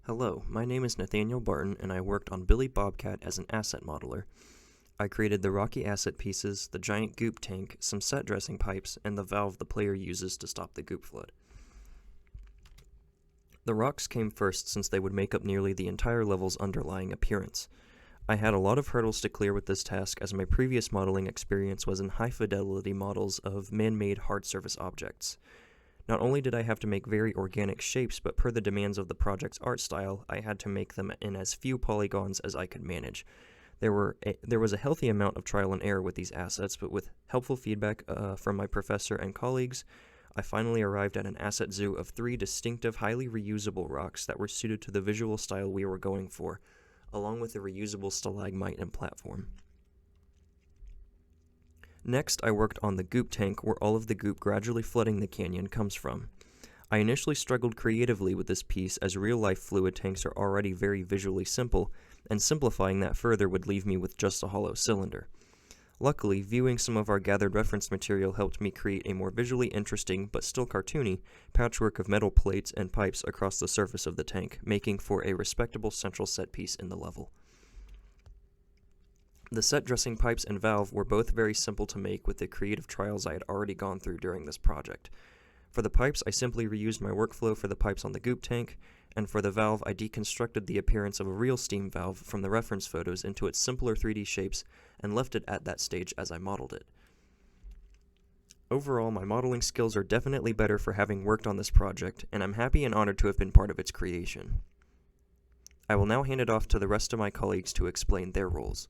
Hello, my name is Nathaniel Barton, and I worked on Billy Bobcat as an asset modeler. I created the rocky asset pieces, the giant goop tank, some set dressing pipes, and the valve the player uses to stop the goop flood. The rocks came first since they would make up nearly the entire level's underlying appearance. I had a lot of hurdles to clear with this task as my previous modeling experience was in high-fidelity models of man-made hard surface objects. Not only did I have to make very organic shapes, but per the demands of the project's art style, I had to make them in as few polygons as I could manage. There was a healthy amount of trial and error with these assets, but with helpful feedback from my professor and colleagues, I finally arrived at an asset zoo of 3 distinctive, highly reusable rocks that were suited to the visual style we were going for, along with a reusable stalagmite and platform. Next, I worked on the goop tank, where all of the goop gradually flooding the canyon comes from. I initially struggled creatively with this piece as real-life fluid tanks are already very visually simple, and simplifying that further would leave me with just a hollow cylinder. Luckily, viewing some of our gathered reference material helped me create a more visually interesting, but still cartoony, patchwork of metal plates and pipes across the surface of the tank, making for a respectable central set piece in the level. The set dressing pipes and valve were both very simple to make with the creative trials I had already gone through during this project. For the pipes, I simply reused my workflow for the pipes on the goop tank, and for the valve, I deconstructed the appearance of a real steam valve from the reference photos into its simpler 3D shapes and left it at that stage as I modeled it. Overall, my modeling skills are definitely better for having worked on this project, and I'm happy and honored to have been part of its creation. I will now hand it off to the rest of my colleagues to explain their roles.